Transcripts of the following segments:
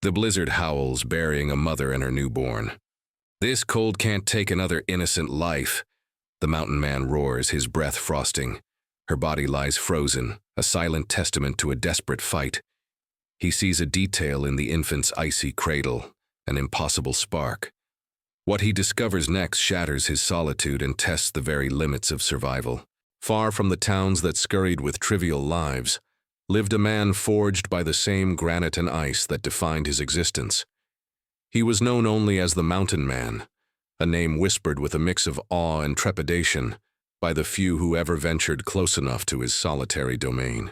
The blizzard howls, burying a mother and her newborn. This cold can't take another innocent life. The mountain man roars, his breath frosting. Her body lies frozen, a silent testament to a desperate fight. He sees a detail in the infant's icy cradle, an impossible spark. What he discovers next shatters his solitude and tests the very limits of survival. Far from the towns that scurried with trivial lives, lived a man forged by the same granite and ice that defined his existence. He was known only as the Mountain Man, a name whispered with a mix of awe and trepidation by the few who ever ventured close enough to his solitary domain.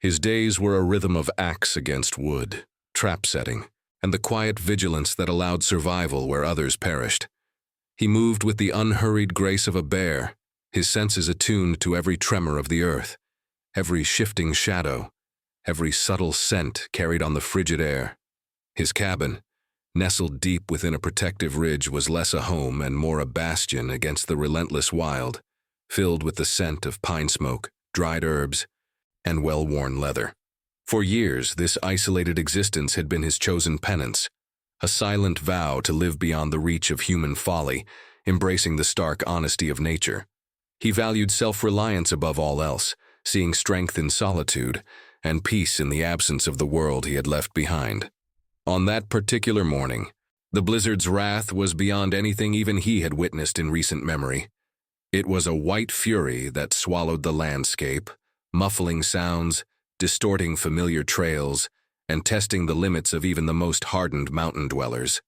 His days were a rhythm of axe against wood, trap setting, and the quiet vigilance that allowed survival where others perished. He moved with the unhurried grace of a bear, his senses attuned to every tremor of the earth, every shifting shadow, every subtle scent carried on the frigid air. His cabin, nestled deep within a protective ridge, was less a home and more a bastion against the relentless wild, filled with the scent of pine smoke, dried herbs, and well-worn leather. For years, this isolated existence had been his chosen penance, a silent vow to live beyond the reach of human folly, embracing the stark honesty of nature. He valued self-reliance above all else, seeing strength in solitude and peace in the absence of the world he had left behind. On that particular morning, the blizzard's wrath was beyond anything even he had witnessed in recent memory. It was a white fury that swallowed the landscape, muffling sounds, distorting familiar trails, and testing the limits of even the most hardened mountain dwellers.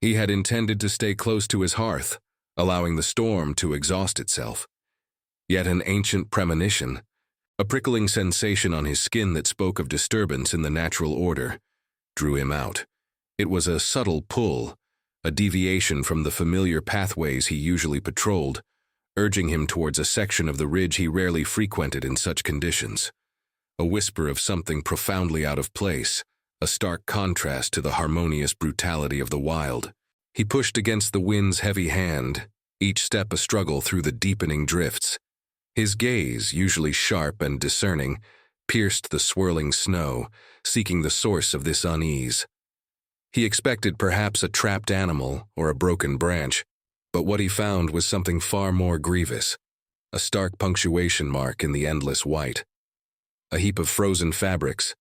He had intended to stay close to his hearth, allowing the storm to exhaust itself. Yet an ancient premonition, a prickling sensation on his skin that spoke of disturbance in the natural order, drew him out. It was a subtle pull, a deviation from the familiar pathways he usually patrolled, urging him towards a section of the ridge he rarely frequented in such conditions. A whisper of something profoundly out of place, a stark contrast to the harmonious brutality of the wild. He pushed against the wind's heavy hand, each step a struggle through the deepening drifts. His gaze, usually sharp and discerning, pierced the swirling snow, seeking the source of this unease. He expected perhaps a trapped animal or a broken branch, but what he found was something far more grievous, a stark punctuation mark in the endless white. A heap of frozen fabrics,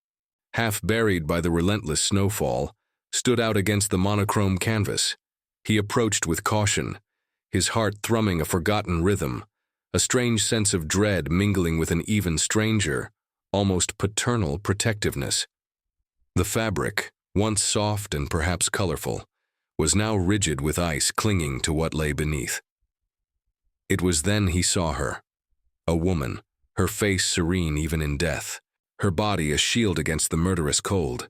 half buried by the relentless snowfall, stood out against the monochrome canvas. He approached with caution, his heart thrumming a forgotten rhythm, a strange sense of dread mingling with an even stranger, almost paternal protectiveness. The fabric, once soft and perhaps colorful, was now rigid with ice clinging to what lay beneath. It was then he saw her, a woman, her face serene even in death, her body a shield against the murderous cold.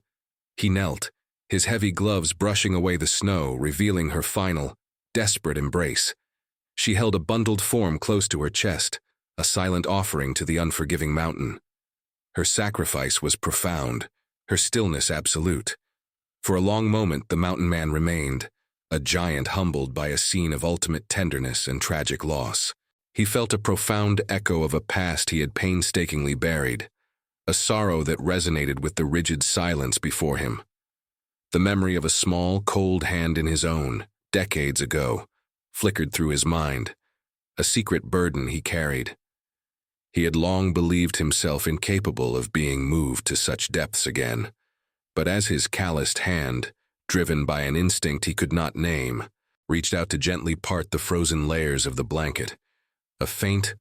He knelt, his heavy gloves brushing away the snow, revealing her final, desperate embrace. She held a bundled form close to her chest, a silent offering to the unforgiving mountain. Her sacrifice was profound, her stillness absolute. For a long moment the mountain man remained, a giant humbled by a scene of ultimate tenderness and tragic loss. He felt a profound echo of a past he had painstakingly buried, a sorrow that resonated with the rigid silence before him. The memory of a small, cold hand in his own, decades ago, flickered through his mind, a secret burden he carried. He had long believed himself incapable of being moved to such depths again, but as his calloused hand, driven by an instinct he could not name, reached out to gently part the frozen layers of the blanket, a faint,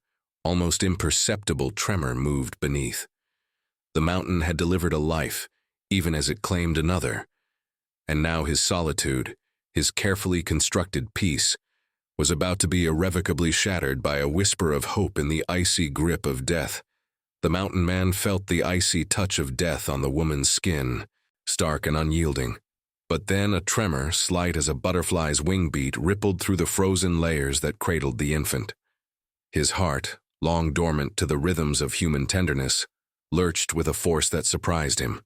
almost imperceptible tremor moved beneath. The mountain had delivered a life, even as it claimed another, and now his solitude, his carefully constructed peace, was about to be irrevocably shattered by a whisper of hope in the icy grip of death. The mountain man felt the icy touch of death on the woman's skin, stark and unyielding. But then a tremor, slight as a butterfly's wing beat, rippled through the frozen layers that cradled the infant. His heart, long dormant to the rhythms of human tenderness, lurched with a force that surprised him.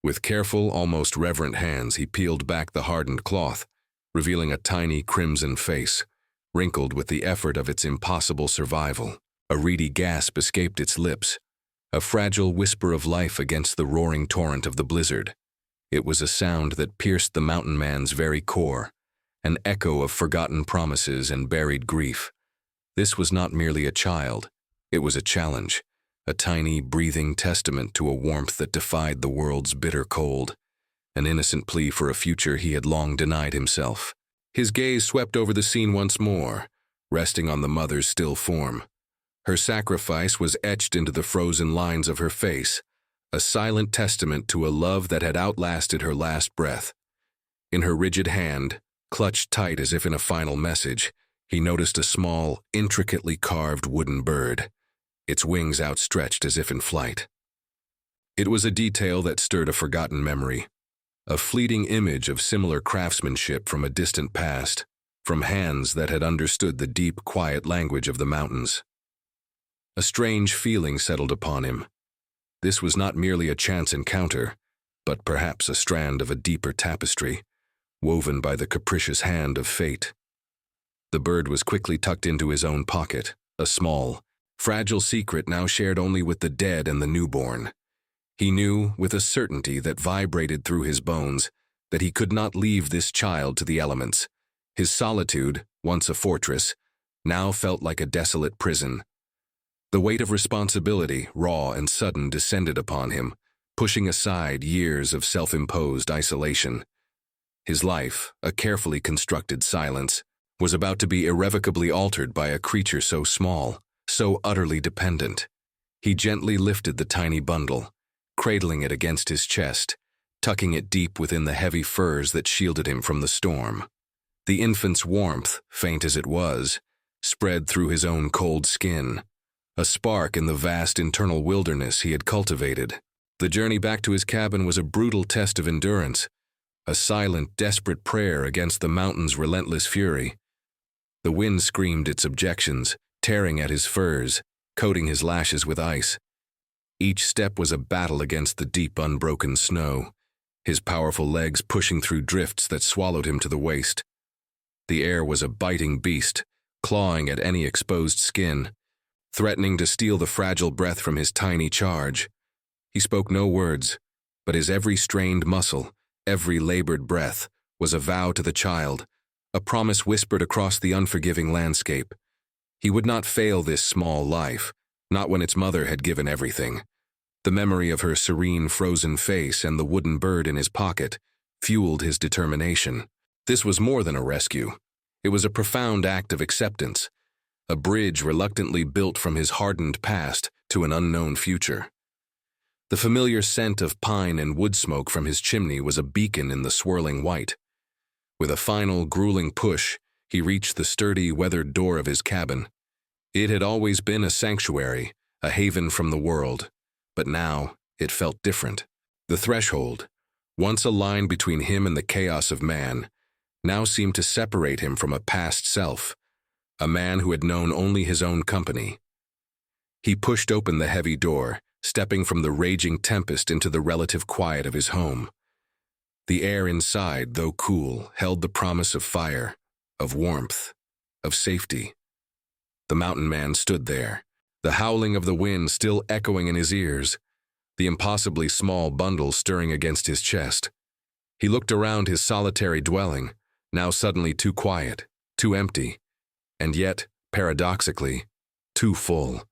With careful, almost reverent hands, he peeled back the hardened cloth, revealing a tiny crimson face, wrinkled with the effort of its impossible survival. A reedy gasp escaped its lips, a fragile whisper of life against the roaring torrent of the blizzard. It was a sound that pierced the mountain man's very core, an echo of forgotten promises and buried grief. This was not merely a child, it was a challenge, a tiny, breathing testament to a warmth that defied the world's bitter cold, an innocent plea for a future he had long denied himself. His gaze swept over the scene once more, resting on the mother's still form. Her sacrifice was etched into the frozen lines of her face, a silent testament to a love that had outlasted her last breath. In her rigid hand, clutched tight as if in a final message, he noticed a small, intricately carved wooden bird, its wings outstretched as if in flight. It was a detail that stirred a forgotten memory, a fleeting image of similar craftsmanship from a distant past, from hands that had understood the deep, quiet language of the mountains. A strange feeling settled upon him. This was not merely a chance encounter, but perhaps a strand of a deeper tapestry, woven by the capricious hand of fate. The bird was quickly tucked into his own pocket, a small, fragile secret now shared only with the dead and the newborn. He knew, with a certainty that vibrated through his bones, that he could not leave this child to the elements. His solitude, once a fortress, now felt like a desolate prison. The weight of responsibility, raw and sudden, descended upon him, pushing aside years of self-imposed isolation. His life, a carefully constructed silence, was about to be irrevocably altered by a creature so small, so utterly dependent. He gently lifted the tiny bundle, cradling it against his chest, tucking it deep within the heavy furs that shielded him from the storm. The infant's warmth, faint as it was, spread through his own cold skin, a spark in the vast internal wilderness he had cultivated. The journey back to his cabin was a brutal test of endurance, a silent, desperate prayer against the mountain's relentless fury. The wind screamed its objections, tearing at his furs, coating his lashes with ice. Each step was a battle against the deep, unbroken snow, his powerful legs pushing through drifts that swallowed him to the waist. The air was a biting beast, clawing at any exposed skin, threatening to steal the fragile breath from his tiny charge. He spoke no words, but his every strained muscle, every labored breath, was a vow to the child, a promise whispered across the unforgiving landscape. He would not fail this small life, not when its mother had given everything. The memory of her serene, frozen face and the wooden bird in his pocket fueled his determination. This was more than a rescue. It was a profound act of acceptance, a bridge reluctantly built from his hardened past to an unknown future. The familiar scent of pine and wood smoke from his chimney was a beacon in the swirling white. With a final, grueling push, he reached the sturdy, weathered door of his cabin. It had always been a sanctuary, a haven from the world, but now it felt different. The threshold, once a line between him and the chaos of man, now seemed to separate him from a past self, a man who had known only his own company. He pushed open the heavy door, stepping from the raging tempest into the relative quiet of his home. The air inside, though cool, held the promise of fire, of warmth, of safety. The mountain man stood there, the howling of the wind still echoing in his ears, the impossibly small bundle stirring against his chest. He looked around his solitary dwelling, now suddenly too quiet, too empty, and yet, paradoxically, too full.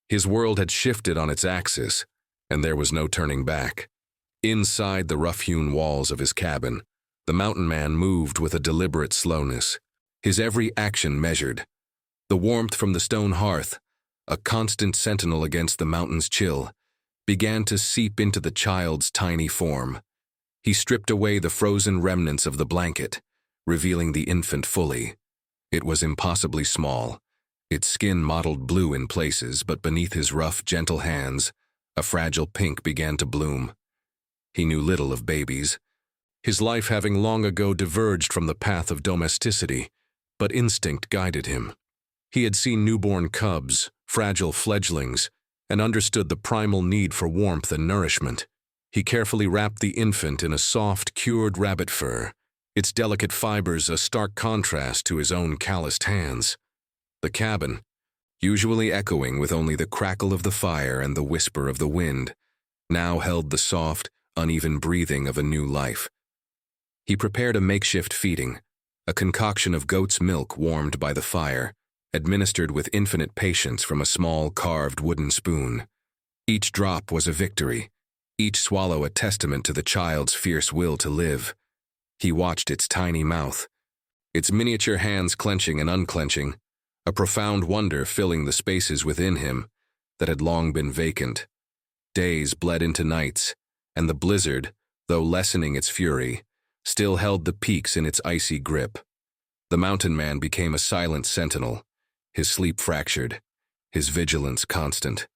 His world had shifted on its axis, and there was no turning back. Inside the rough-hewn walls of his cabin, the mountain man moved with a deliberate slowness, his every action measured. The warmth from the stone hearth, a constant sentinel against the mountain's chill, began to seep into the child's tiny form. He stripped away the frozen remnants of the blanket, revealing the infant fully. It was impossibly small, its skin mottled blue in places, but beneath his rough, gentle hands, a fragile pink began to bloom. He knew little of babies, his life having long ago diverged from the path of domesticity, but instinct guided him. He had seen newborn cubs, fragile fledglings, and understood the primal need for warmth and nourishment. He carefully wrapped the infant in a soft, cured rabbit fur, its delicate fibers a stark contrast to his own calloused hands. The cabin, usually echoing with only the crackle of the fire and the whisper of the wind, now held the soft, uneven breathing of a new life. He prepared a makeshift feeding, a concoction of goat's milk warmed by the fire, administered with infinite patience from a small carved wooden spoon. Each drop was a victory, each swallow a testament to the child's fierce will to live. He watched its tiny mouth, its miniature hands clenching and unclenching, a profound wonder filling the spaces within him that had long been vacant. Days bled into nights, and the blizzard, though lessening its fury, still held the peaks in its icy grip. The mountain man became a silent sentinel, his sleep fractured, his vigilance constant.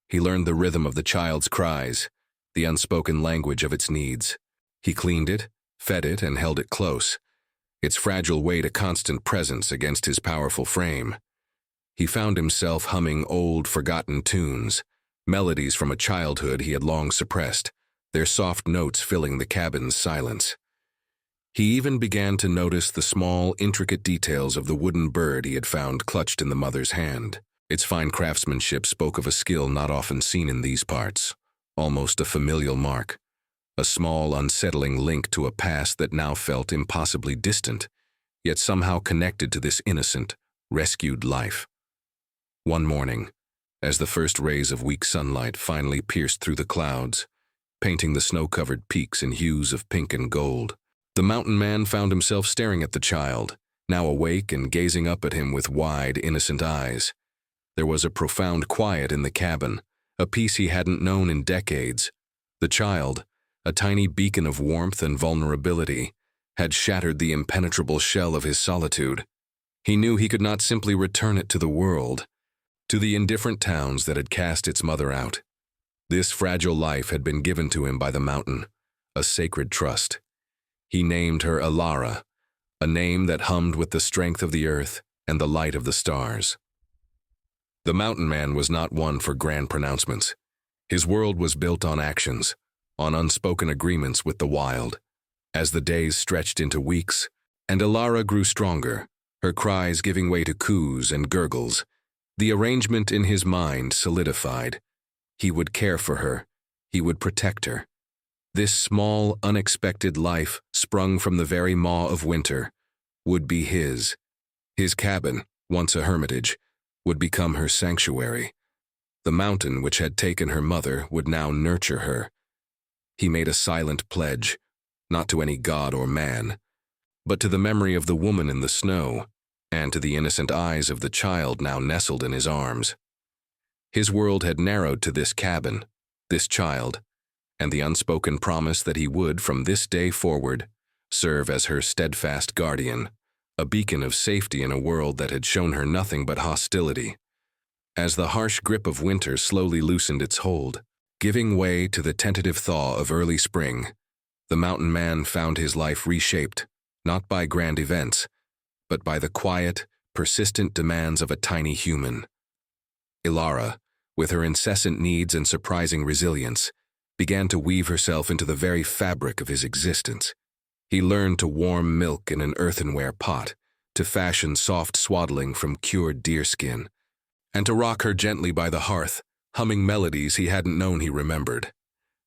He learned the rhythm of the child's cries, the unspoken language of its needs. He cleaned it, fed it, and held it close, its fragile weight a constant presence against his powerful frame. He found himself humming old, forgotten tunes, melodies from a childhood he had long suppressed, their soft notes filling the cabin's silence. He even began to notice the small, intricate details of the wooden bird he had found clutched in the mother's hand. Its fine craftsmanship spoke of a skill not often seen in these parts, almost a familial mark, a small, unsettling link to a past that now felt impossibly distant, yet somehow connected to this innocent, rescued life. One morning, as the first rays of weak sunlight finally pierced through the clouds, painting the snow-covered peaks in hues of pink and gold, the mountain man found himself staring at the child, now awake and gazing up at him with wide, innocent eyes. There was a profound quiet in the cabin, a peace he hadn't known in decades. The child, a tiny beacon of warmth and vulnerability, had shattered the impenetrable shell of his solitude. He knew he could not simply return it to the world, to the indifferent towns that had cast its mother out. This fragile life had been given to him by the mountain, a sacred trust. He named her Alara, a name that hummed with the strength of the earth and the light of the stars. The mountain man was not one for grand pronouncements. His world was built on actions, on unspoken agreements with the wild. As the days stretched into weeks, and Alara grew stronger, her cries giving way to coos and gurgles, the arrangement in his mind solidified. He would care for her. He would protect her. This small, unexpected life, sprung from the very maw of winter, would be his. His cabin, once a hermitage, would become her sanctuary. The mountain which had taken her mother would now nurture her. He made a silent pledge, not to any god or man, but to the memory of the woman in the snow, and to the innocent eyes of the child now nestled in his arms. His world had narrowed to this cabin, this child, and the unspoken promise that he would, from this day forward, serve as her steadfast guardian, a beacon of safety in a world that had shown her nothing but hostility. As the harsh grip of winter slowly loosened its hold, giving way to the tentative thaw of early spring, the mountain man found his life reshaped, not by grand events, but by the quiet, persistent demands of a tiny human. Alara, with her incessant needs and surprising resilience, began to weave herself into the very fabric of his existence. He learned to warm milk in an earthenware pot, to fashion soft swaddling from cured deerskin, and to rock her gently by the hearth, humming melodies he hadn't known he remembered.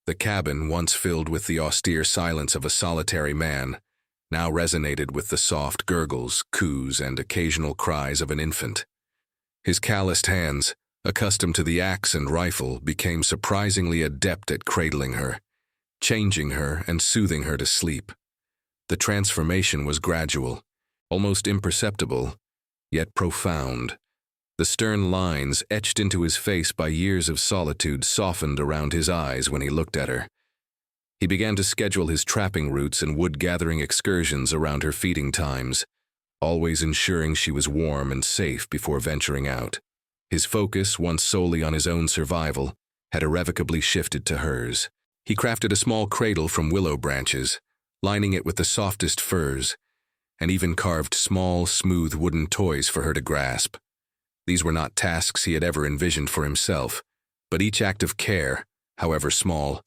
The cabin, once filled with the austere silence of a solitary man, now resonated with the soft gurgles, coos, and occasional cries of an infant. His calloused hands, accustomed to the axe and rifle, became surprisingly adept at cradling her, changing her and soothing her to sleep. The transformation was gradual, almost imperceptible, yet profound. The stern lines etched into his face by years of solitude softened around his eyes when he looked at her. He began to schedule his trapping routes and wood-gathering excursions around her feeding times, always ensuring she was warm and safe before venturing out. His focus, once solely on his own survival, had irrevocably shifted to hers. He crafted a small cradle from willow branches, lining it with the softest furs, and even carved small, smooth wooden toys for her to grasp. These were not tasks he had ever envisioned for himself, but each act of care, however small,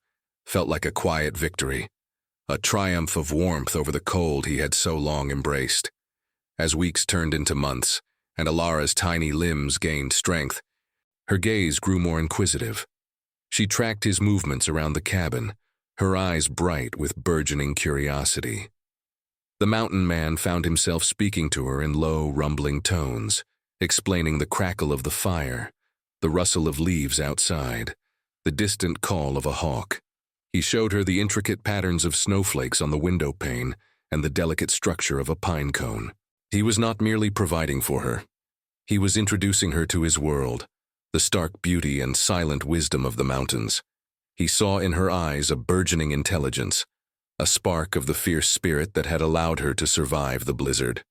felt like a quiet victory, a triumph of warmth over the cold he had so long embraced. As weeks turned into months, and Alara's tiny limbs gained strength, her gaze grew more inquisitive. She tracked his movements around the cabin, her eyes bright with burgeoning curiosity. The mountain man found himself speaking to her in low, rumbling tones, explaining the crackle of the fire, the rustle of leaves outside, the distant call of a hawk. He showed her the intricate patterns of snowflakes on the window pane and the delicate structure of a pine cone. He was not merely providing for her. He was introducing her to his world, the stark beauty and silent wisdom of the mountains. He saw in her eyes a burgeoning intelligence, a spark of the fierce spirit that had allowed her to survive the blizzard.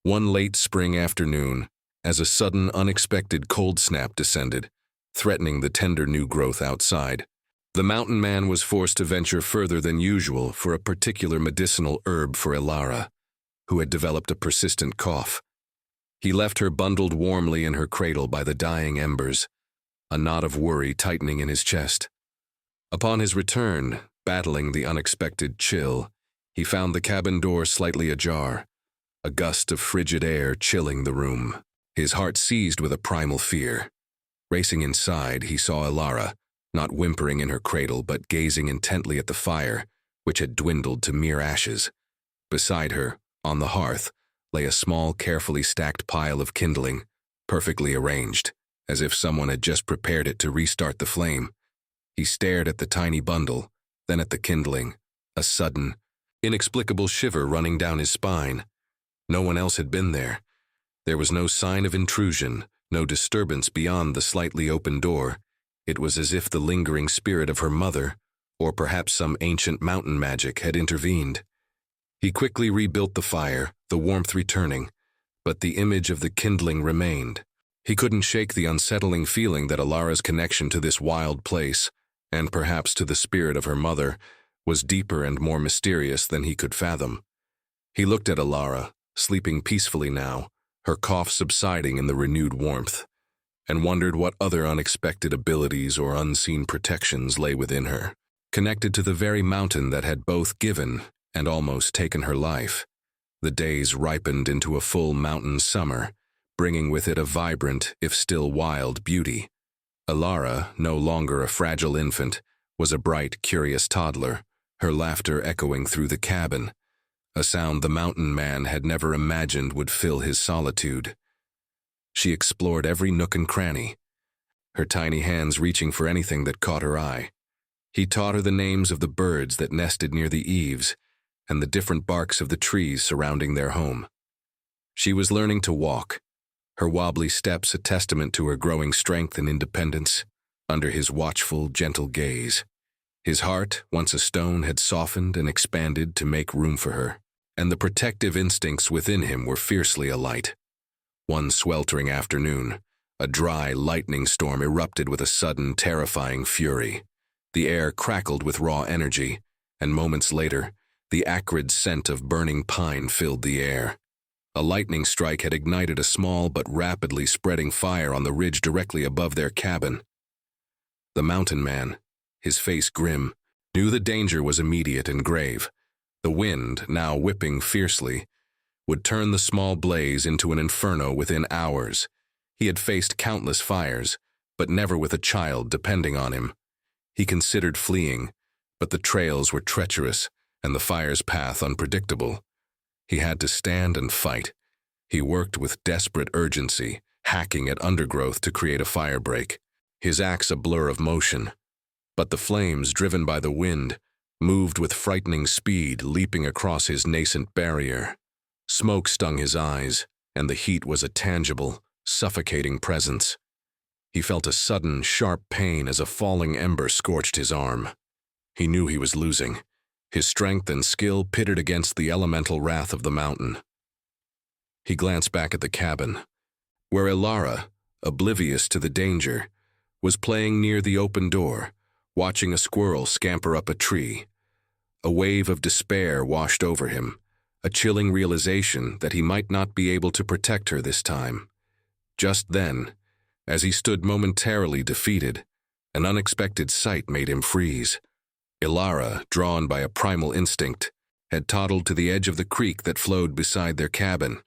One late spring afternoon, as a sudden, unexpected cold snap descended, threatening the tender new growth outside, the mountain man was forced to venture further than usual for a particular medicinal herb for Elara, who had developed a persistent cough. He left her bundled warmly in her cradle by the dying embers, a knot of worry tightening in his chest. Upon his return, battling the unexpected chill, he found the cabin door slightly ajar, a gust of frigid air chilling the room. His heart seized with a primal fear. Racing inside, he saw Elara, not whimpering in her cradle but gazing intently at the fire, which had dwindled to mere ashes. Beside her, on the hearth, lay a small, carefully stacked pile of kindling, perfectly arranged, as if someone had just prepared it to restart the flame. He stared at the tiny bundle, then at the kindling, a sudden, inexplicable shiver running down his spine. No one else had been there. There was no sign of intrusion, no disturbance beyond the slightly open door. It was as if the lingering spirit of her mother, or perhaps some ancient mountain magic, had intervened. He quickly rebuilt the fire, the warmth returning, but the image of the kindling remained. He couldn't shake the unsettling feeling that Elara's connection to this wild place, and perhaps to the spirit of her mother, was deeper and more mysterious than he could fathom. He looked at Elara, sleeping peacefully now, her cough subsiding in the renewed warmth, and wondered what other unexpected abilities or unseen protections lay within her, connected to the very mountain that had both given and almost taken her life. The days ripened into a full mountain summer, bringing with it a vibrant, if still wild, beauty. Elara, no longer a fragile infant, was a bright, curious toddler, her laughter echoing through the cabin, a sound the mountain man had never imagined would fill his solitude. She explored every nook and cranny, her tiny hands reaching for anything that caught her eye. He taught her the names of the birds that nested near the eaves and the different barks of the trees surrounding their home. She was learning to walk, her wobbly steps a testament to her growing strength and independence, under his watchful, gentle gaze. His heart, once a stone, had softened and expanded to make room for her, and the protective instincts within him were fiercely alight. One sweltering afternoon, a dry lightning storm erupted with a sudden, terrifying fury. The air crackled with raw energy, and moments later, the acrid scent of burning pine filled the air. A lightning strike had ignited a small but rapidly spreading fire on the ridge directly above their cabin. The mountain man, his face grim, knew the danger was immediate and grave. The wind, now whipping fiercely, would turn the small blaze into an inferno within hours. He had faced countless fires, but never with a child depending on him. He considered fleeing, but the trails were treacherous and the fire's path unpredictable. He had to stand and fight. He worked with desperate urgency, hacking at undergrowth to create a firebreak, his axe a blur of motion. But the flames, driven by the wind, moved with frightening speed, leaping across his nascent barrier. Smoke stung his eyes, and the heat was a tangible, suffocating presence. He felt a sudden, sharp pain as a falling ember scorched his arm. He knew he was losing, his strength and skill pitted against the elemental wrath of the mountain. He glanced back at the cabin, where Elara, oblivious to the danger, was playing near the open door, watching a squirrel scamper up a tree. A wave of despair washed over him, a chilling realization that he might not be able to protect her this time. Just then, as he stood momentarily defeated, an unexpected sight made him freeze. Elara, drawn by a primal instinct, had toddled to the edge of the creek that flowed beside their cabin.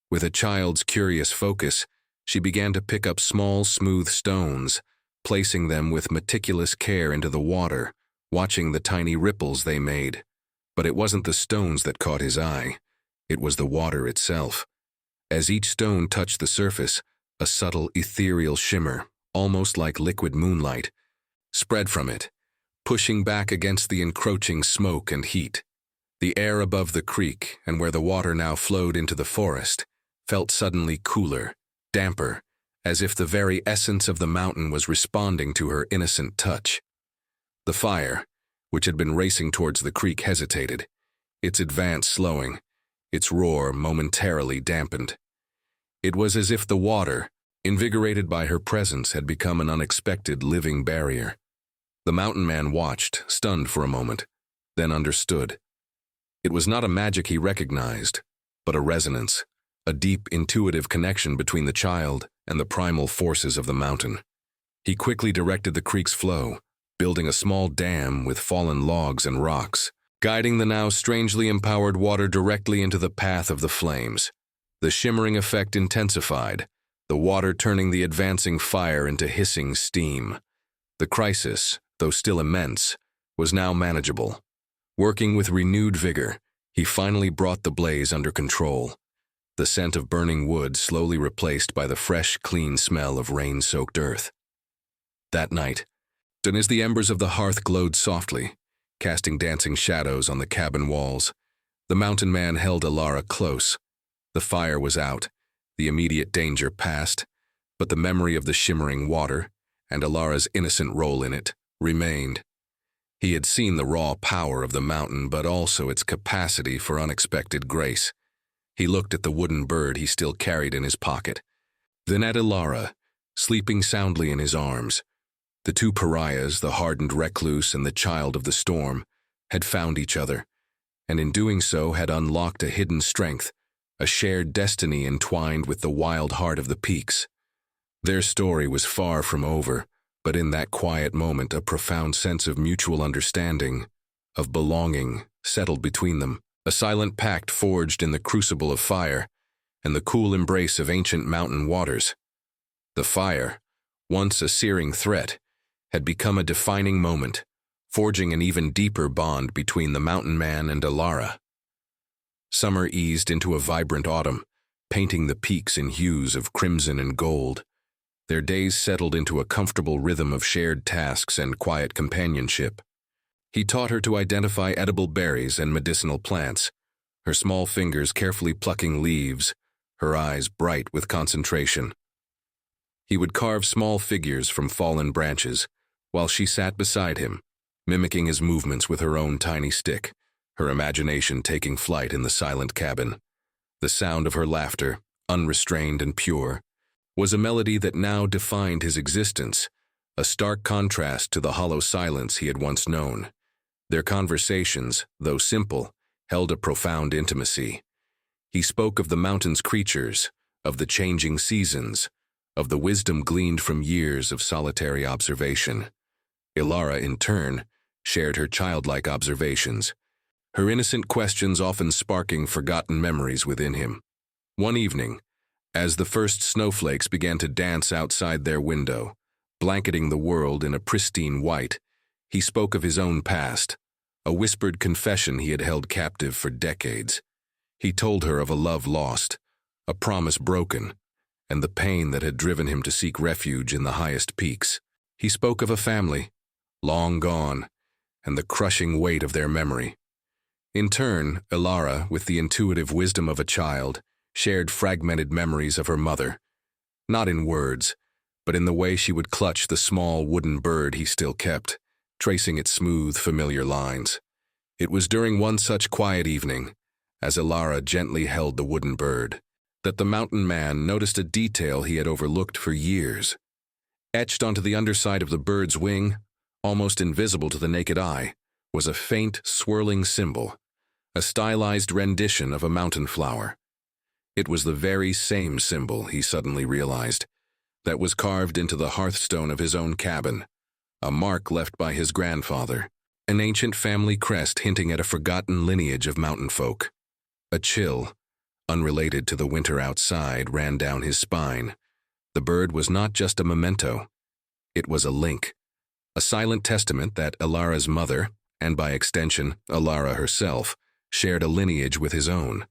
With a child's curious focus, she began to pick up small, smooth stones, placing them with meticulous care into the water, watching the tiny ripples they made. But it wasn't the stones that caught his eye. It was the water itself. As each stone touched the surface, a subtle ethereal shimmer, almost like liquid moonlight, spread from it, pushing back against the encroaching smoke and heat. The air above the creek, and where the water now flowed into the forest, felt suddenly cooler, damper, as if the very essence of the mountain was responding to her innocent touch. The fire, which had been racing towards the creek, hesitated, its advance slowing, its roar momentarily dampened. It was as if the water, invigorated by her presence, had become an unexpected living barrier. The mountain man watched, stunned for a moment, then understood. It was not a magic he recognized, but a resonance, a deep intuitive connection between the child and the primal forces of the mountain. He quickly directed the creek's flow, building a small dam with fallen logs and rocks, guiding the now strangely empowered water directly into the path of the flames. The shimmering effect intensified, the water turning the advancing fire into hissing steam. The crisis, though still immense, was now manageable. Working with renewed vigor, he finally brought the blaze under control. The scent of burning wood slowly replaced by the fresh, clean smell of rain-soaked earth. That night, as the embers of the hearth glowed softly, casting dancing shadows on the cabin walls, the mountain man held Alara close. The fire was out, the immediate danger past, but the memory of the shimmering water, and Alara's innocent role in it, remained. He had seen the raw power of the mountain, but also its capacity for unexpected grace. He looked at the wooden bird he still carried in his pocket, then at Alara, sleeping soundly in his arms. The two pariahs, the hardened recluse and the child of the storm, had found each other, and in doing so had unlocked a hidden strength, a shared destiny entwined with the wild heart of the peaks. Their story was far from over, but in that quiet moment a profound sense of mutual understanding, of belonging, settled between them, a silent pact forged in the crucible of fire and the cool embrace of ancient mountain waters. The fire, once a searing threat, had become a defining moment, forging an even deeper bond between the mountain man and Alara. Summer eased into a vibrant autumn, painting the peaks in hues of crimson and gold. Their days settled into a comfortable rhythm of shared tasks and quiet companionship. He taught her to identify edible berries and medicinal plants, her small fingers carefully plucking leaves, her eyes bright with concentration. He would carve small figures from fallen branches, while she sat beside him, mimicking his movements with her own tiny stick, her imagination taking flight in the silent cabin. The sound of her laughter, unrestrained and pure, was a melody that now defined his existence, a stark contrast to the hollow silence he had once known. Their conversations, though simple, held a profound intimacy. He spoke of the mountain's creatures, of the changing seasons, of the wisdom gleaned from years of solitary observation. Alara, in turn, shared her childlike observations, her innocent questions often sparking forgotten memories within him. One evening, as the first snowflakes began to dance outside their window, blanketing the world in a pristine white, he spoke of his own past, a whispered confession he had held captive for decades. He told her of a love lost, a promise broken, and the pain that had driven him to seek refuge in the highest peaks. He spoke of a family, long gone, and the crushing weight of their memory. In turn, Alara, with the intuitive wisdom of a child, shared fragmented memories of her mother, not in words, but in the way she would clutch the small wooden bird he still kept, tracing its smooth, familiar lines. It was during one such quiet evening, as Alara gently held the wooden bird, that the mountain man noticed a detail he had overlooked for years. Etched onto the underside of the bird's wing, almost invisible to the naked eye, was a faint, swirling symbol, a stylized rendition of a mountain flower. It was the very same symbol, he suddenly realized, that was carved into the hearthstone of his own cabin, a mark left by his grandfather, an ancient family crest hinting at a forgotten lineage of mountain folk. A chill, unrelated to the winter outside, ran down his spine. The bird was not just a memento. It was a link, a silent testament that Alara's mother, and by extension, Alara herself, shared a lineage with his own,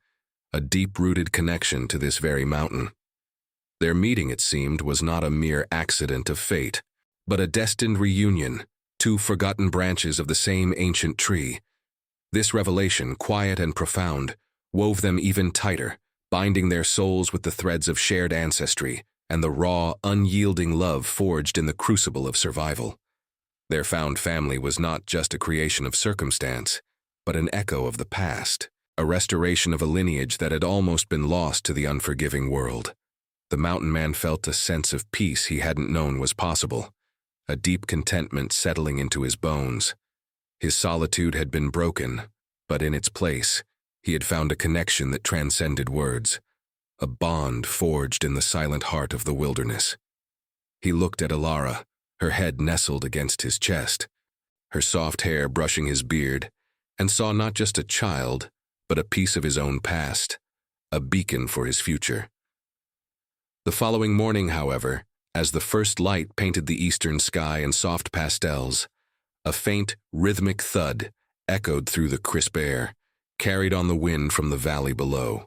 a deep-rooted connection to this very mountain. Their meeting, it seemed, was not a mere accident of fate, but a destined reunion, two forgotten branches of the same ancient tree. This revelation, quiet and profound, wove them even tighter, binding their souls with the threads of shared ancestry and the raw, unyielding love forged in the crucible of survival. Their found family was not just a creation of circumstance, but an echo of the past, a restoration of a lineage that had almost been lost to the unforgiving world. The mountain man felt a sense of peace he hadn't known was possible, a deep contentment settling into his bones. His solitude had been broken, but in its place, he had found a connection that transcended words, a bond forged in the silent heart of the wilderness. He looked at Alara, her head nestled against his chest, her soft hair brushing his beard, and saw not just a child, but a piece of his own past, a beacon for his future. The following morning, however, as the first light painted the eastern sky in soft pastels, a faint, rhythmic thud echoed through the crisp air, carried on the wind from the valley below.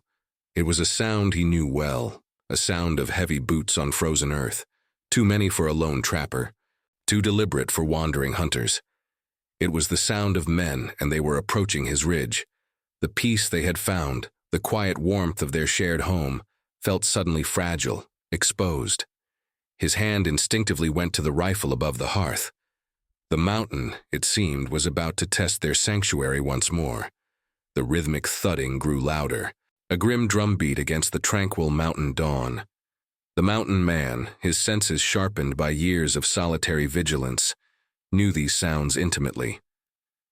It was a sound he knew well, a sound of heavy boots on frozen earth, too many for a lone trapper, too deliberate for wandering hunters. It was the sound of men, and they were approaching his ridge. The peace they had found, the quiet warmth of their shared home, felt suddenly fragile, exposed. His hand instinctively went to the rifle above the hearth. The mountain, it seemed, was about to test their sanctuary once more. The rhythmic thudding grew louder, a grim drumbeat against the tranquil mountain dawn. The mountain man, his senses sharpened by years of solitary vigilance, knew these sounds intimately.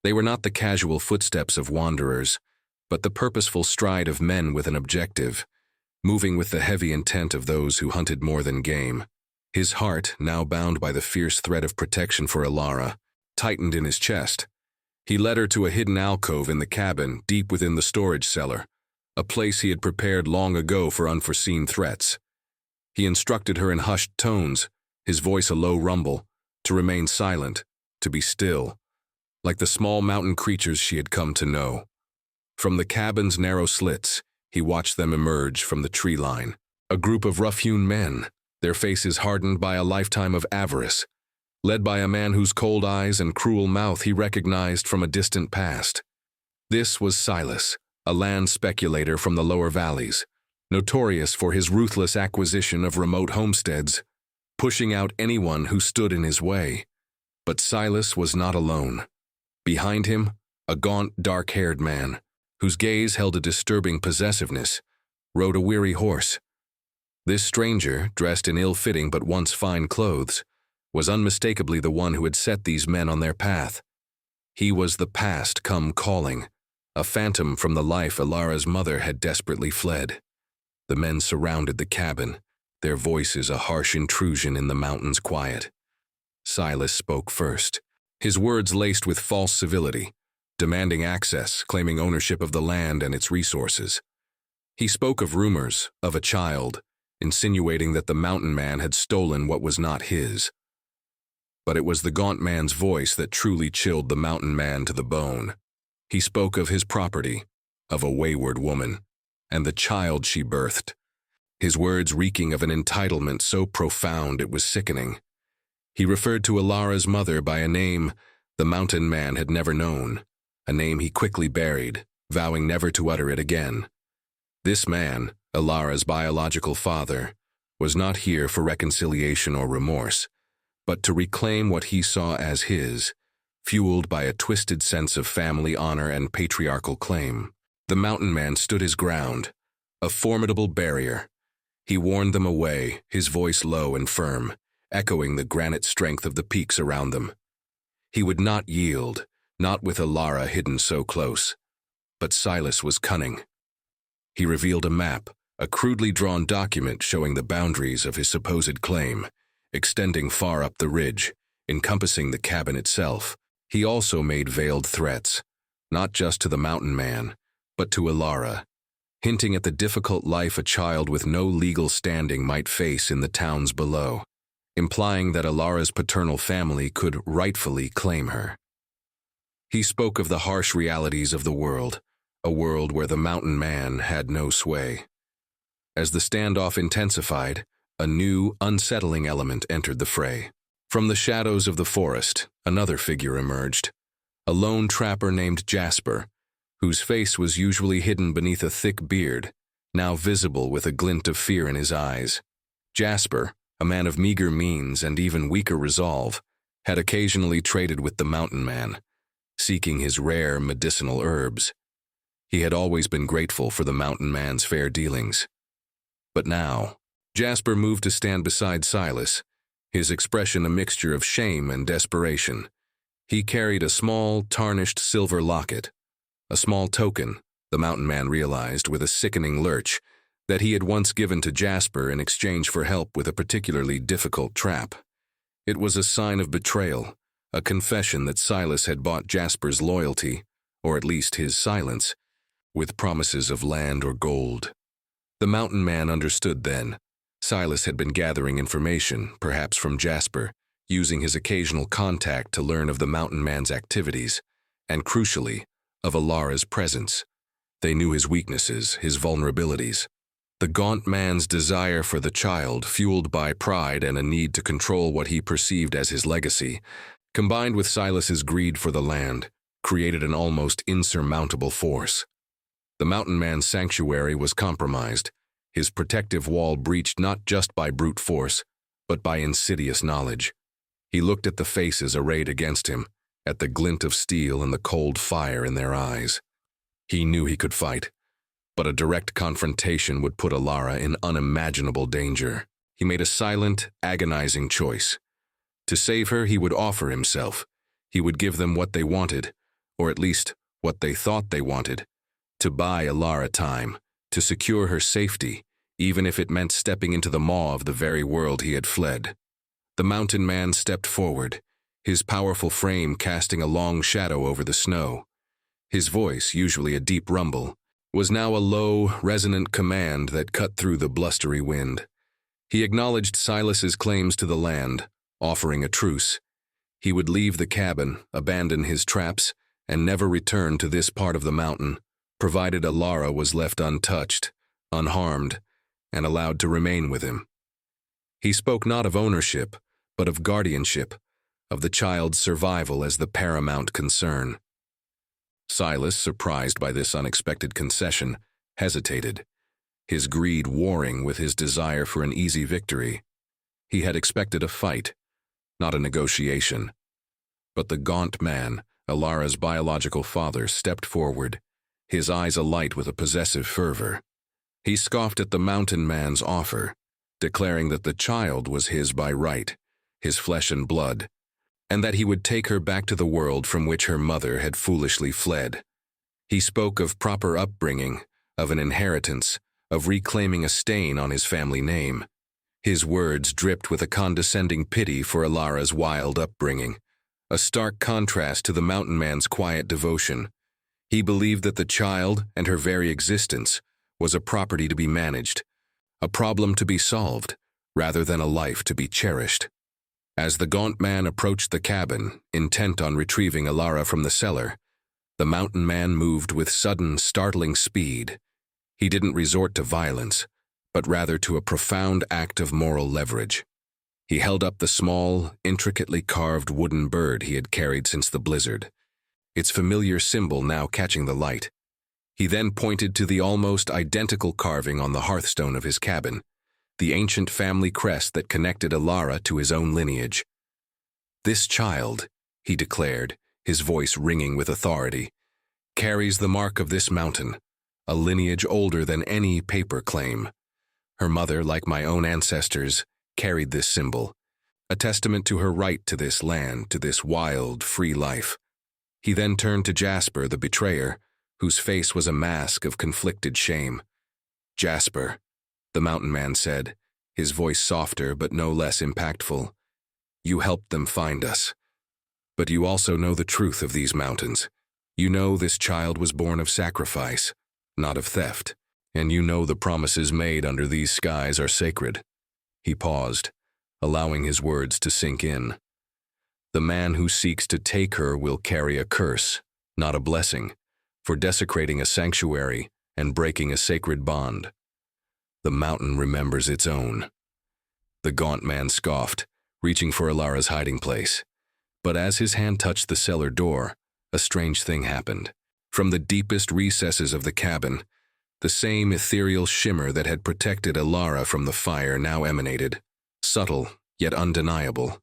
They were not the casual footsteps of wanderers, but the purposeful stride of men with an objective, moving with the heavy intent of those who hunted more than game. His heart, now bound by the fierce thread of protection for Alara, tightened in his chest. He led her to a hidden alcove in the cabin, deep within the storage cellar, a place he had prepared long ago for unforeseen threats. He instructed her in hushed tones, his voice a low rumble, to remain silent, to be still, like the small mountain creatures she had come to know. From the cabin's narrow slits, he watched them emerge from the tree line, a group of rough-hewn men, their faces hardened by a lifetime of avarice, led by a man whose cold eyes and cruel mouth he recognized from a distant past. This was Silas, a land speculator from the lower valleys, notorious for his ruthless acquisition of remote homesteads, pushing out anyone who stood in his way. But Silas was not alone. Behind him, a gaunt, dark-haired man, whose gaze held a disturbing possessiveness, rode a weary horse. This stranger, dressed in ill-fitting but once fine clothes, was unmistakably the one who had set these men on their path. He was the past come calling, a phantom from the life Alara's mother had desperately fled. The men surrounded the cabin, their voices a harsh intrusion in the mountain's quiet. Silas spoke first, his words laced with false civility, demanding access, claiming ownership of the land and its resources. He spoke of rumors, of a child, insinuating that the mountain man had stolen what was not his. But it was the gaunt man's voice that truly chilled the mountain man to the bone. He spoke of his property, of a wayward woman, and the child she birthed, his words reeking of an entitlement so profound it was sickening. He referred to Alara's mother by a name the mountain man had never known, a name he quickly buried, vowing never to utter it again. This man, Alara's biological father, was not here for reconciliation or remorse, but to reclaim what he saw as his, fueled by a twisted sense of family honor and patriarchal claim. The mountain man stood his ground, a formidable barrier. He warned them away, his voice low and firm, echoing the granite strength of the peaks around them. He would not yield, not with Alara hidden so close. But Silas was cunning. He revealed a map, a crudely drawn document showing the boundaries of his supposed claim, extending far up the ridge, encompassing the cabin itself. He also made veiled threats, not just to the mountain man, but to Alara, hinting at the difficult life a child with no legal standing might face in the towns below. implying that Alara's paternal family could rightfully claim her. He spoke of the harsh realities of the world, a world where the mountain man had no sway. As the standoff intensified, a new, unsettling element entered the fray. From the shadows of the forest, another figure emerged, a lone trapper named Jasper, whose face was usually hidden beneath a thick beard, now visible with a glint of fear in his eyes. Jasper, a man of meager means and even weaker resolve, had occasionally traded with the mountain man, seeking his rare medicinal herbs. He had always been grateful for the mountain man's fair dealings. But now, Jasper moved to stand beside Silas, his expression a mixture of shame and desperation. He carried a small, tarnished silver locket, a small token, the mountain man realized with a sickening lurch, that he had once given to Jasper in exchange for help with a particularly difficult trap. It was a sign of betrayal, a confession that Silas had bought Jasper's loyalty, or at least his silence, with promises of land or gold. The mountain man understood then. Silas had been gathering information, perhaps from Jasper, using his occasional contact to learn of the mountain man's activities, and crucially, of Alara's presence. They knew his weaknesses, his vulnerabilities. The gaunt man's desire for the child, fueled by pride and a need to control what he perceived as his legacy, combined with Silas's greed for the land, created an almost insurmountable force. The mountain man's sanctuary was compromised, his protective wall breached not just by brute force, but by insidious knowledge. He looked at the faces arrayed against him, at the glint of steel and the cold fire in their eyes. He knew he could fight, but a direct confrontation would put Alara in unimaginable danger. He made a silent, agonizing choice. To save her, he would offer himself. He would give them what they wanted, or at least what they thought they wanted, to buy Alara time, to secure her safety, even if it meant stepping into the maw of the very world he had fled. The mountain man stepped forward, his powerful frame casting a long shadow over the snow. His voice, usually a deep rumble, was now a low, resonant command that cut through the blustery wind. He acknowledged Silas's claims to the land, offering a truce. He would leave the cabin, abandon his traps, and never return to this part of the mountain, provided Alara was left untouched, unharmed, and allowed to remain with him. He spoke not of ownership, but of guardianship, of the child's survival as the paramount concern. Silas, surprised by this unexpected concession, hesitated, his greed warring with his desire for an easy victory. He had expected a fight, not a negotiation. But the gaunt man, Alara's biological father, stepped forward, his eyes alight with a possessive fervor. He scoffed at the mountain man's offer, declaring that the child was his by right, his flesh and blood, and that he would take her back to the world from which her mother had foolishly fled. He spoke of proper upbringing, of an inheritance, of reclaiming a stain on his family name. His words dripped with a condescending pity for Alara's wild upbringing, a stark contrast to the mountain man's quiet devotion. He believed that the child and her very existence was a property to be managed, a problem to be solved, rather than a life to be cherished. As the gaunt man approached the cabin, intent on retrieving Alara from the cellar, the mountain man moved with sudden, startling speed. He didn't resort to violence, but rather to a profound act of moral leverage. He held up the small, intricately carved wooden bird he had carried since the blizzard, its familiar symbol now catching the light. He then pointed to the almost identical carving on the hearthstone of his cabin, the ancient family crest that connected Alara to his own lineage. "This child," he declared, his voice ringing with authority, "carries the mark of this mountain, a lineage older than any paper claim. Her mother, like my own ancestors, carried this symbol, a testament to her right to this land, to this wild, free life." He then turned to Jasper, the betrayer, whose face was a mask of conflicted shame. "Jasper," the mountain man said, his voice softer but no less impactful, "you helped them find us. But you also know the truth of these mountains. You know this child was born of sacrifice, not of theft, and you know the promises made under these skies are sacred." He paused, allowing his words to sink in. The man who seeks to take her will carry a curse, not a blessing, for desecrating a sanctuary and breaking a sacred bond. The mountain remembers its own. The gaunt man scoffed, reaching for Alara's hiding place. But as his hand touched the cellar door, a strange thing happened. From the deepest recesses of the cabin, the same ethereal shimmer that had protected Alara from the fire now emanated, subtle yet undeniable.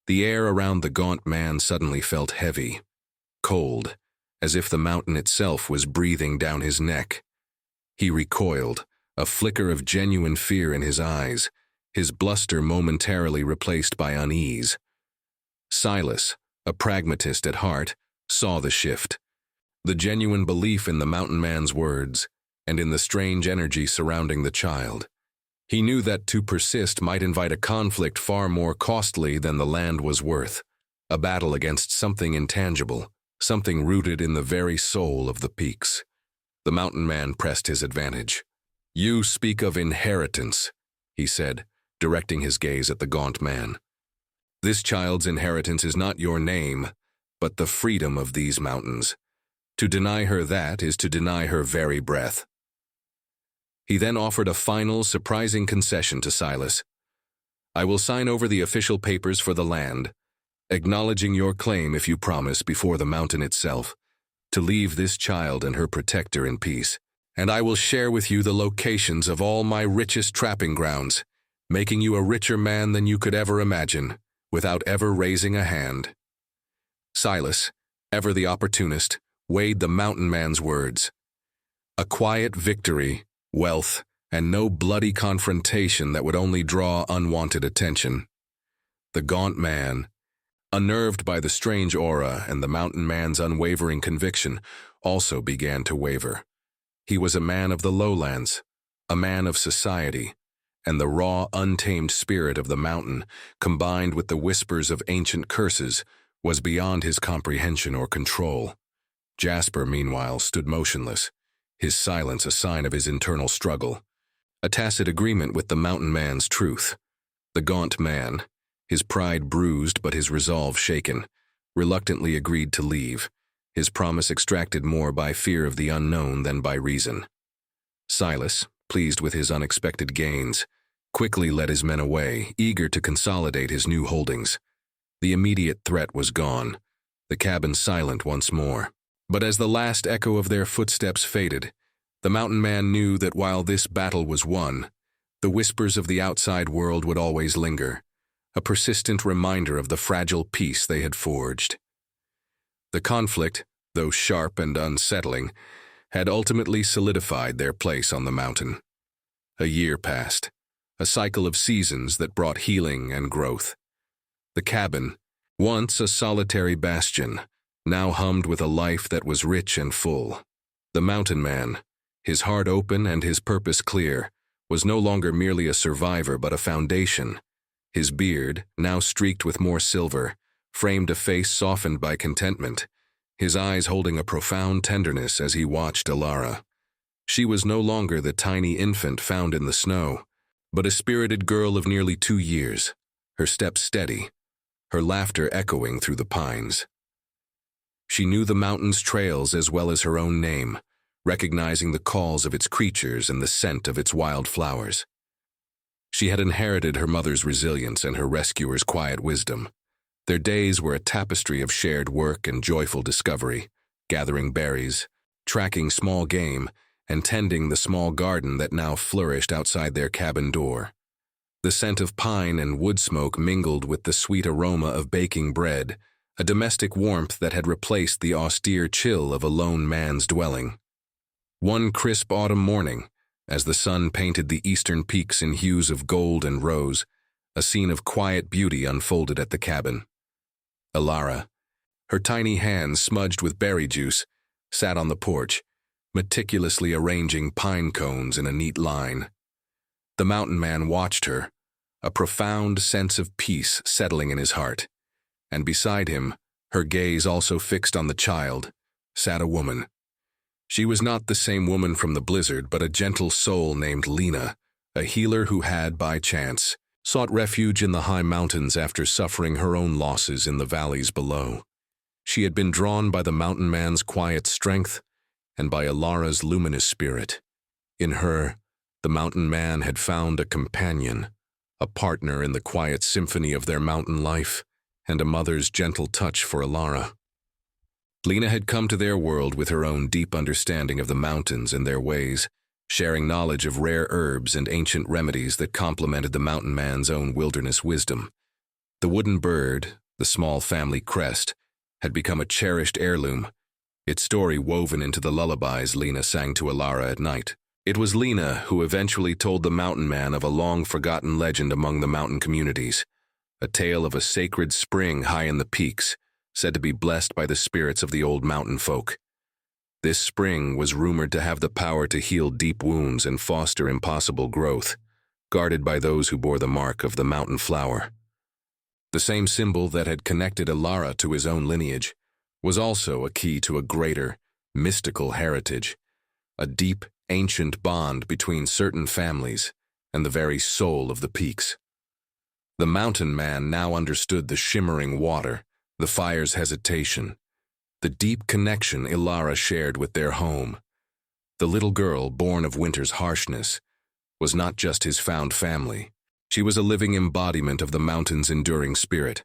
The air around the gaunt man suddenly felt heavy, cold, as if the mountain itself was breathing down his neck. He recoiled, a flicker of genuine fear in his eyes, his bluster momentarily replaced by unease. Silas, a pragmatist at heart, saw the shift. The genuine belief in the mountain man's words, and in the strange energy surrounding the child. He knew that to persist might invite a conflict far more costly than the land was worth, a battle against something intangible, something rooted in the very soul of the peaks. The mountain man pressed his advantage. "You speak of inheritance," he said, directing his gaze at the gaunt man. "This child's inheritance is not your name, but the freedom of these mountains. To deny her that is to deny her very breath." He then offered a final, surprising concession to Silas. "I will sign over the official papers for the land, acknowledging your claim if you promise before the mountain itself to leave this child and her protector in peace. And I will share with you the locations of all my richest trapping grounds, making you a richer man than you could ever imagine, without ever raising a hand." Silas, ever the opportunist, weighed the mountain man's words. A quiet victory, wealth, and no bloody confrontation that would only draw unwanted attention. The gaunt man, unnerved by the strange aura and the mountain man's unwavering conviction, also began to waver. He was a man of the lowlands, a man of society, and the raw, untamed spirit of the mountain, combined with the whispers of ancient curses, was beyond his comprehension or control. Jasper, meanwhile, stood motionless, his silence a sign of his internal struggle, a tacit agreement with the mountain man's truth. The gaunt man, his pride bruised but his resolve shaken, reluctantly agreed to leave, his promise extracted more by fear of the unknown than by reason. Silas, pleased with his unexpected gains, quickly led his men away, eager to consolidate his new holdings. The immediate threat was gone, the cabin silent once more. But as the last echo of their footsteps faded, the mountain man knew that while this battle was won, the whispers of the outside world would always linger, a persistent reminder of the fragile peace they had forged. The conflict, though sharp and unsettling, had ultimately solidified their place on the mountain. A year passed, a cycle of seasons that brought healing and growth. The cabin, once a solitary bastion, now hummed with a life that was rich and full. The mountain man, his heart open and his purpose clear, was no longer merely a survivor but a foundation. His beard, now streaked with more silver, framed a face softened by contentment, his eyes holding a profound tenderness as he watched Alara. She was no longer the tiny infant found in the snow, but a spirited girl of nearly 2 years, her steps steady, her laughter echoing through the pines. She knew the mountain's trails as well as her own name, recognizing the calls of its creatures and the scent of its wild flowers. She had inherited her mother's resilience and her rescuer's quiet wisdom. Their days were a tapestry of shared work and joyful discovery, gathering berries, tracking small game, and tending the small garden that now flourished outside their cabin door. The scent of pine and wood smoke mingled with the sweet aroma of baking bread, a domestic warmth that had replaced the austere chill of a lone man's dwelling. One crisp autumn morning, as the sun painted the eastern peaks in hues of gold and rose, a scene of quiet beauty unfolded at the cabin. Alara, her tiny hands smudged with berry juice, sat on the porch, meticulously arranging pine cones in a neat line. The mountain man watched her, a profound sense of peace settling in his heart. And beside him, her gaze also fixed on the child, sat a woman. She was not the same woman from the blizzard, but a gentle soul named Lena, a healer who had, by chance, sought refuge in the high mountains after suffering her own losses in the valleys below. She had been drawn by the mountain man's quiet strength and by Alara's luminous spirit. In her, the mountain man had found a companion, a partner in the quiet symphony of their mountain life, and a mother's gentle touch for Alara. Lena had come to their world with her own deep understanding of the mountains and their ways, sharing knowledge of rare herbs and ancient remedies that complemented the mountain man's own wilderness wisdom. The wooden bird, the small family crest, had become a cherished heirloom, its story woven into the lullabies Lena sang to Alara at night. It was Lena who eventually told the mountain man of a long-forgotten legend among the mountain communities, a tale of a sacred spring high in the peaks, said to be blessed by the spirits of the old mountain folk. This spring was rumored to have the power to heal deep wounds and foster impossible growth, guarded by those who bore the mark of the mountain flower. The same symbol that had connected Alara to his own lineage was also a key to a greater, mystical heritage, a deep, ancient bond between certain families and the very soul of the peaks. The mountain man now understood the shimmering water, the fire's hesitation, the deep connection Alara shared with their home. The little girl, born of winter's harshness, was not just his found family. She was a living embodiment of the mountain's enduring spirit,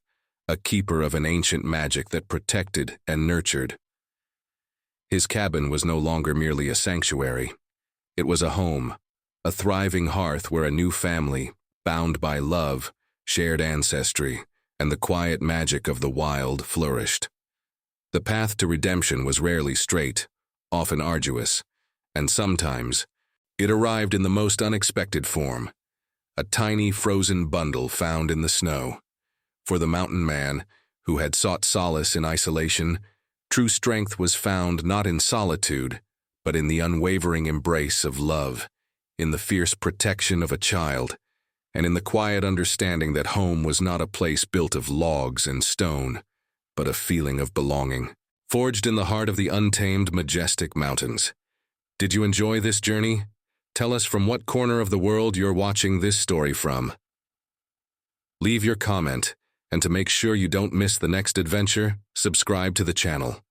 a keeper of an ancient magic that protected and nurtured. His cabin was no longer merely a sanctuary. It was a home, a thriving hearth where a new family, bound by love, shared ancestry, and the quiet magic of the wild flourished. The path to redemption was rarely straight, often arduous, and sometimes it arrived in the most unexpected form, a tiny frozen bundle found in the snow. For the mountain man, who had sought solace in isolation, true strength was found not in solitude, but in the unwavering embrace of love, in the fierce protection of a child, and in the quiet understanding that home was not a place built of logs and stone, but a feeling of belonging, forged in the heart of the untamed, majestic mountains. Did you enjoy this journey? Tell us from what corner of the world you're watching this story from. Leave your comment, and to make sure you don't miss the next adventure, subscribe to the channel.